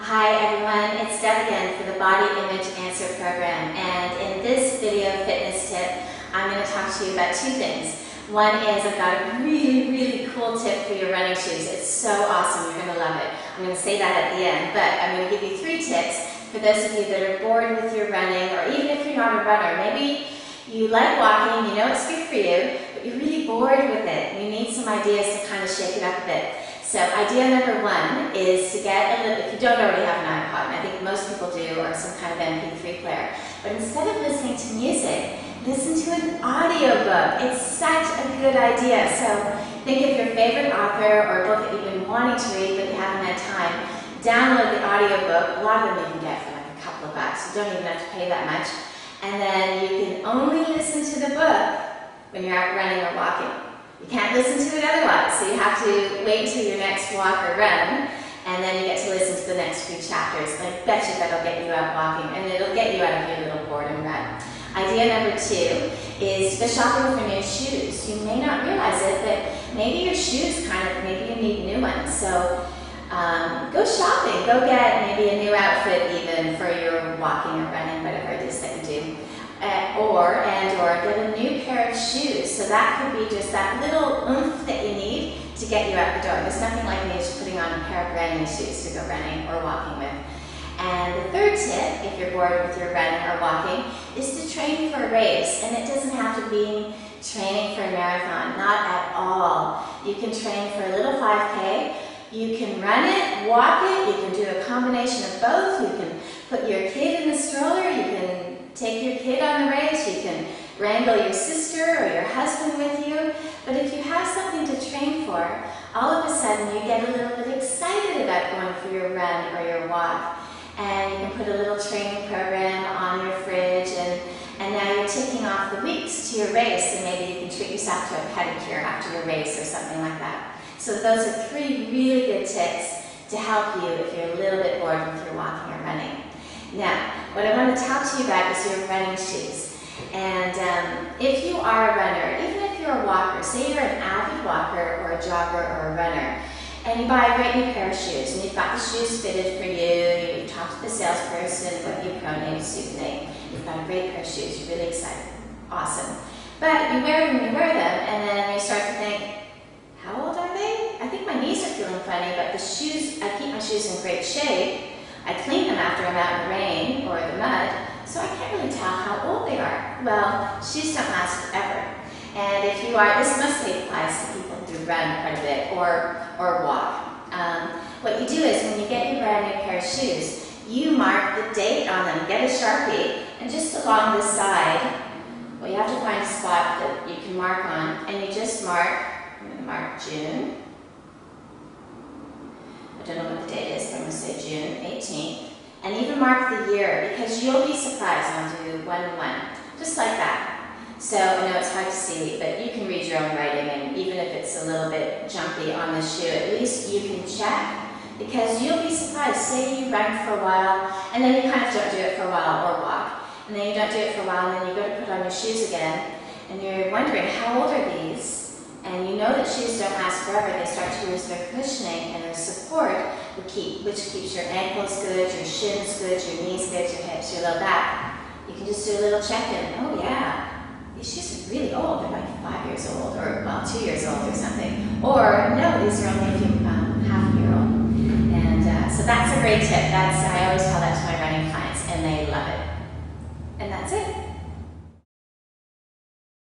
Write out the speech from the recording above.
Hi everyone, it's Deb again for the Body Image Answer program, and in this video fitness tip I'm going to talk to you about two things. One is I've got a really cool tip for your running shoes. It's so awesome, you're going to love it. I'm going to say that at the end, but I'm going to give you 3 tips for those of you that are bored with your running, or even if you're not a runner. Maybe you like walking, you know it's good for you, but you're really bored with it. You need some ideas to kind of shake it up a bit. So idea number 1 is to get a little, if you don't already have an iPod, and I think most people do, or some kind of MP3 player, but instead of listening to music, listen to an audiobook. It's such a good idea. So think of your favorite author or a book that you've been wanting to read but you haven't had time. Download the audiobook. A lot of them you can get for like a couple of bucks. You don't even have to pay that much. And then you can only listen to the book when you're out running or walking. You can't listen to it otherwise, so you have to wait until your next walk or run, and then you get to listen to the next few chapters. And I bet you that'll get you out walking, and it'll get you out of your little boredom rut. Idea number 2 is to go shopping for new shoes. You may not realize it, but maybe your shoes maybe you need new ones. So go shopping, go get maybe a new outfit even for your walking or running, whatever it is that you do. Or get a new pair of shoes. So that could be just that little oomph that you need to get you out the door. There's nothing like me just putting on a pair of brand new shoes to go running or walking with. And the 3rd tip, if you're bored with your running or walking, is to train for a race. And it doesn't have to be training for a marathon, not at all. You can train for a little 5K. You can run it, walk it, you can do a combination of both. You can put your kid in the stroller, you can take your kid on the race, you can wrangle your sister or your husband with you. But if you have something to train for, all of a sudden you get a little bit excited about going for your run or your walk. And you can put a little training program on your fridge, and now you're ticking off the weeks to your race, and maybe you can treat yourself to a pedicure after your race or something like that. So those are 3 really good tips to help you if you're a little bit bored with your walking or running. Now, what I want to talk to you about is your running shoes. And if you are a runner, even if you're a walker, say you're an avid walker or a jogger or a runner, and you buy a great new pair of shoes, and you've got the shoes fitted for you, you've talked to the salesperson, what you pronate, supinate, you've got a great pair of shoes, you're really excited. Awesome. But you wear them, and then you start to think, how old are they? I think my knees are feeling funny, but the shoes, I keep my shoes in great shape. I clean them after I'm out in the rain or the mud, so I can't really tell how old they are. Well, shoes don't last forever. And if you are, this mostly applies to people who run quite a bit or walk. What you do is when you get your brand new pair of shoes, you mark the date on them, get a Sharpie, and just along the side, well, you have to find a spot that you can mark on, and you just mark, I'm going to mark June. I don't know what the date is, but I'm going to say June 18th. And even mark the year, because you'll be surprised. I'll do 1-1, just like that. So I know it's hard to see, but you can read your own writing, and even if it's a little bit jumpy on the shoe, at least you can check, because you'll be surprised. Say you run for a while, and then you kind of don't do it for a while, or walk, and then you don't do it for a while, and then you go to put on your shoes again, and you're wondering, how old are these? And you know that shoes don't last forever. They start to lose their cushioning and their support, which keeps your ankles good, your shins good, your knees good, your hips, your low back. You can just do a little check-in. Oh yeah, these shoes are really old. They're like 5 years old, or well, 2 years old or something. Or no, these are only a few half a year old. And so that's a great tip. I always tell